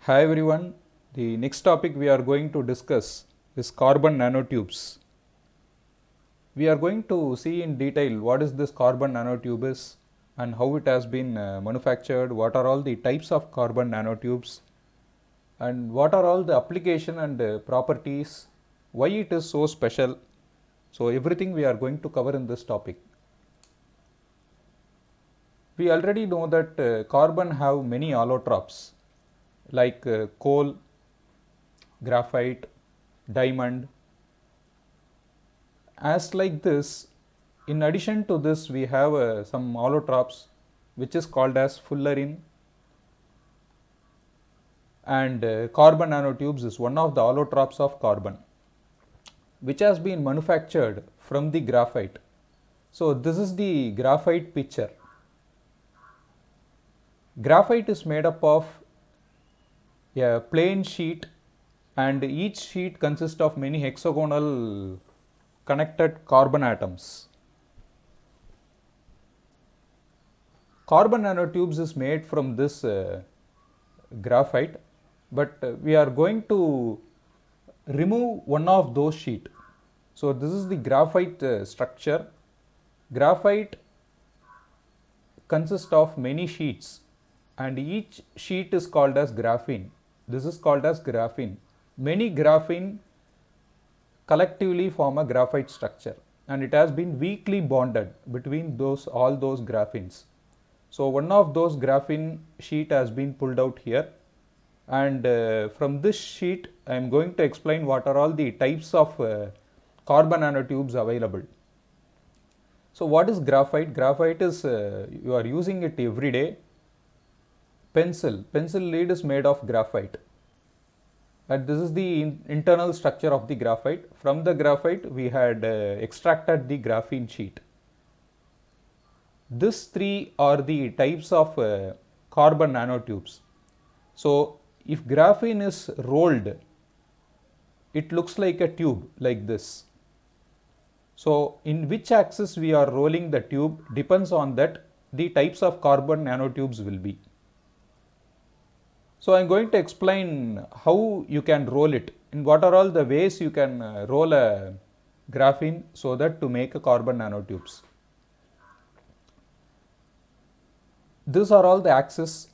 Hi everyone. The next topic we are going to discuss is carbon nanotubes. We are going to see in detail what is this carbon nanotube is and how it has been manufactured, what are all the types of carbon nanotubes and what are all the application and properties, why it is so special. So everything we are going to cover in this topic. We already know that carbon have many allotropes like coal, graphite, diamond. As like this, in addition to this, we have some allotropes which is called as fullerene, and carbon nanotubes is one of the allotropes of carbon which has been manufactured from the graphite. So this is the graphite picture. Graphite is made up of a plain sheet, and each sheet consists of many hexagonal connected carbon atoms. Carbon nanotubes is made from this graphite, but we are going to remove one of those sheet. So this is the graphite structure. Graphite consists of many sheets, and each sheet is called as graphene. This is called as graphene. Many graphene collectively form a graphite structure, and it has been weakly bonded between all those graphenes. So one of those graphene sheet has been pulled out here, and from this sheet I am going to explain what are all the types of carbon nanotubes available. So what is graphite? Graphite is you are using it every day. Pencil lead is made of graphite, and this is the internal structure of the graphite. From the graphite we had extracted the graphene sheet. These three are the types of carbon nanotubes. So if graphene is rolled, it looks like a tube like this. So in which axis we are rolling the tube depends on that the types of carbon nanotubes will be. So I am going to explain how you can roll it, and what are all the ways you can roll a graphene so that to make a carbon nanotubes. These are all the axes.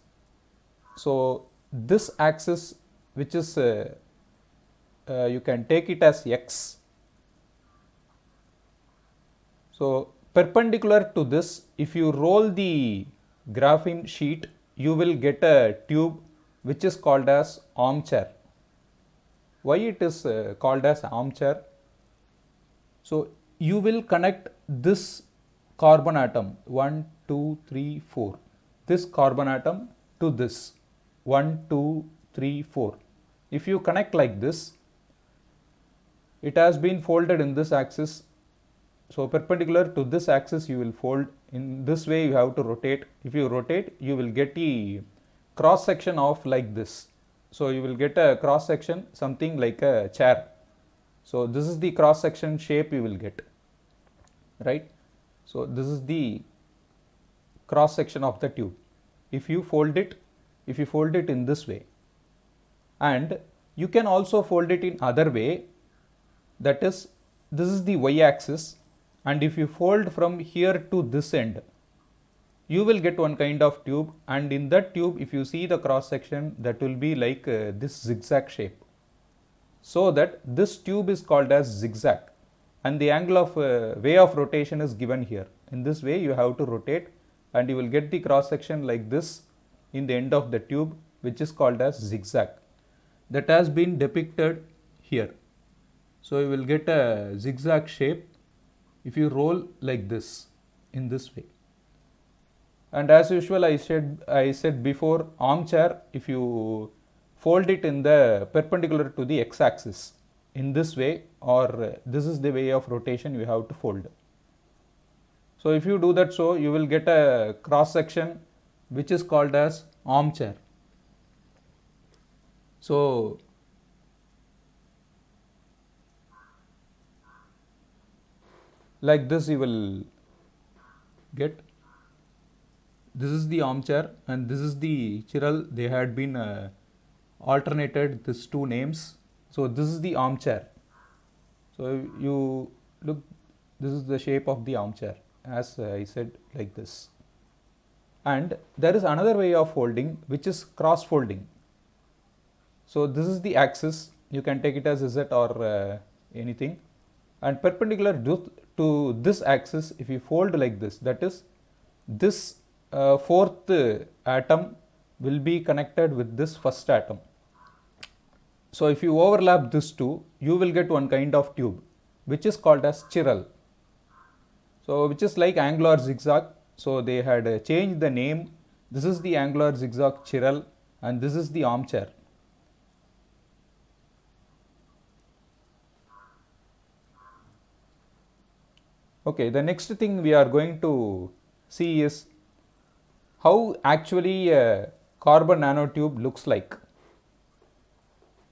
So this axis, which is you can take it as X. So perpendicular to this, if you roll the graphene sheet, you will get a tube which is called as armchair. Why it is called as armchair? So you will connect this carbon atom 1, 2, 3, 4. This carbon atom to this 1, 2, 3, 4. If you connect like this, it has been folded in this axis. So perpendicular to this axis you will fold. In this way you have to rotate. If you rotate, you will get the cross section of like this. So you will get a cross section something like a chair. So this is the cross section shape you will get, right? So this is the cross section of the tube. If you fold it in this way, and you can also fold it in other way, that is, this is the y axis, and if you fold from here to this end, you will get one kind of tube, and in that tube if you see the cross section, that will be like this zigzag shape. So that this tube is called as zigzag, and the angle of way of rotation is given here. In this way you have to rotate, and you will get the cross section like this in the end of the tube, which is called as zigzag. That has been depicted here. So you will get a zigzag shape if you roll like this, in this way. And as usual, I said before, armchair, if you fold it in the perpendicular to the x-axis in this way, or this is the way of rotation you have to fold. So if you do that, so you will get a cross section which is called as armchair. So like this you will get. This is the armchair, and this is the chiral they had been alternated these two names. So this is the armchair. So you look, this is the shape of the armchair, as I said, like this. And there is another way of folding, which is cross folding. So this is the axis, you can take it as Z or anything, and perpendicular to this axis, if you fold like this, that is, this fourth atom will be connected with this first atom. So if you overlap these two, you will get one kind of tube, which is called as chiral. So which is like angular zigzag. So they had changed the name. This is the angular zigzag chiral, and this is the armchair. Okay, the next thing we are going to see is how actually a carbon nanotube looks like.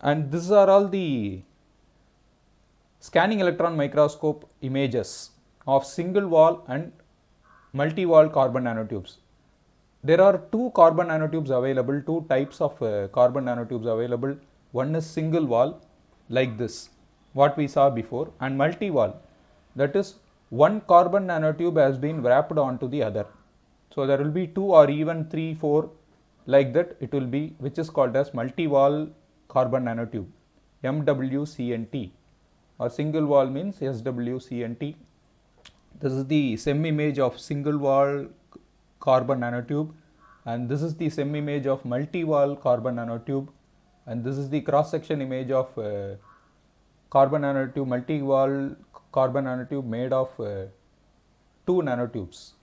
And these are all the scanning electron microscope images of single wall and multi-wall carbon nanotubes. There are two carbon nanotubes available, two types of carbon nanotubes available. One is single wall, like this, what we saw before, and multi-wall, that is, one carbon nanotube has been wrapped onto the other. So there will be two or even three, four, like that it will be, which is called as multi-wall carbon nanotube, MWCNT, or single wall means SWCNT. This is the SEM image of single wall carbon nanotube, and this is the SEM image of multi-wall carbon nanotube, and this is the cross section image of carbon nanotube, multi-wall carbon nanotube made of two nanotubes.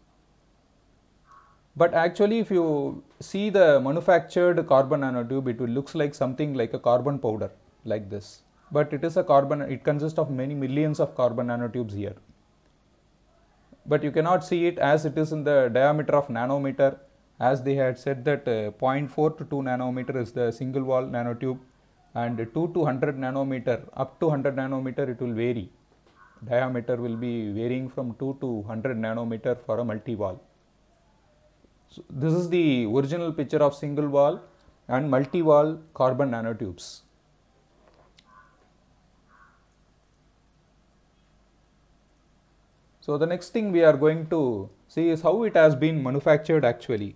But actually, if you see the manufactured carbon nanotube, it will looks like something like a carbon powder, like this. But it is a carbon, it consists of many millions of carbon nanotubes here. But you cannot see it as it is in the diameter of nanometer, as they had said that 0.4 to 2 nanometer is the single wall nanotube, and 2 to 100 nanometer, up to 100 nanometer it will vary. Diameter will be varying from 2 to 100 nanometer for a multi-wall. So this is the original picture of single wall and multi-wall carbon nanotubes. So the next thing we are going to see is how it has been manufactured actually.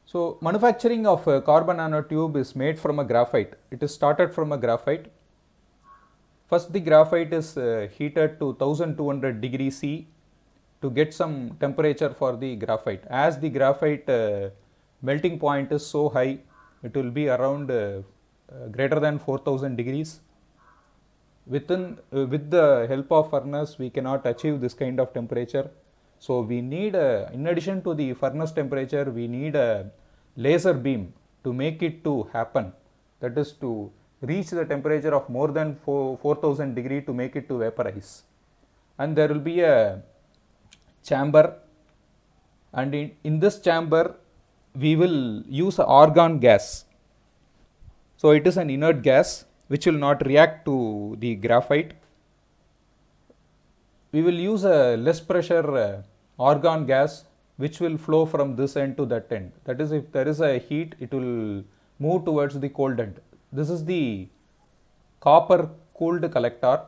So manufacturing of a carbon nanotube is made from a graphite. It is started from a graphite. First the graphite is heated to 1200 degrees C to get some temperature for the graphite. As the graphite melting point is so high, it will be around greater than 4000 degrees. With the help of furnace, we cannot achieve this kind of temperature. So we need, in addition to the furnace temperature, we need a laser beam to make it to happen. That is to reach the temperature of more than 4000 degree to make it to vaporize. And there will be a chamber, and in this chamber we will use argon gas. So it is an inert gas which will not react to the graphite. We will use a less pressure argon gas which will flow from this end to that end. That is, if there is a heat, it will move towards the cold end. This is the copper cooled collector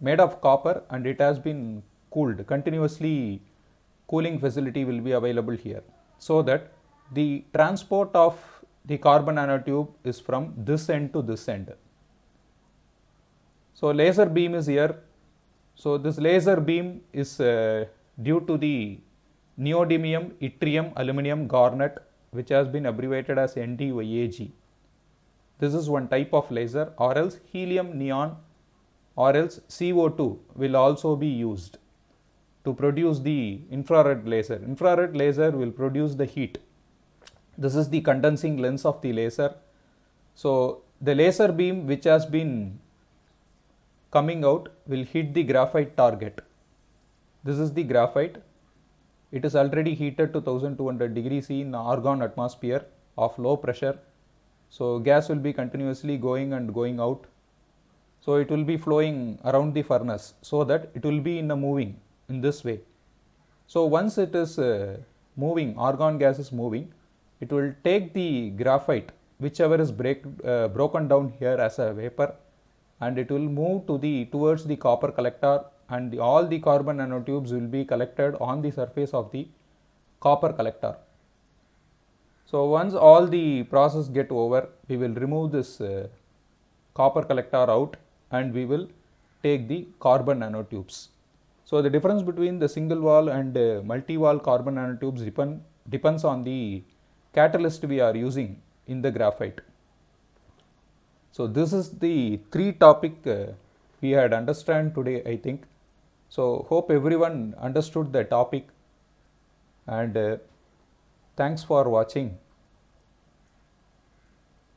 made of copper, and it has been cooled. Continuously cooling facility will be available here, so that the transport of the carbon nanotube is from this end to this end. So laser beam is here. So this laser beam is due to the neodymium, yttrium, aluminum, garnet, which has been abbreviated as NDYAG. This is one type of laser, or else helium neon, or else CO2 will also be used to produce the infrared laser. Infrared laser will produce the heat. This is the condensing lens of the laser. So the laser beam which has been coming out will hit the graphite target. This is the graphite. It is already heated to 1200 degrees C in argon atmosphere of low pressure. So gas will be continuously going and going out. So it will be flowing around the furnace, so that it will be in a moving in this way. So once it is moving, argon gas is moving, it will take the graphite whichever is broken down here as a vapor, and it will move towards the copper collector, and all the carbon nanotubes will be collected on the surface of the copper collector. So once all the process get over, we will remove this copper collector out and we will take the carbon nanotubes. So the difference between the single wall and multi-wall carbon nanotubes depends on the catalyst we are using in the graphite. So this is the 3 topic we had understand today, I think. So hope everyone understood the topic, and thanks for watching.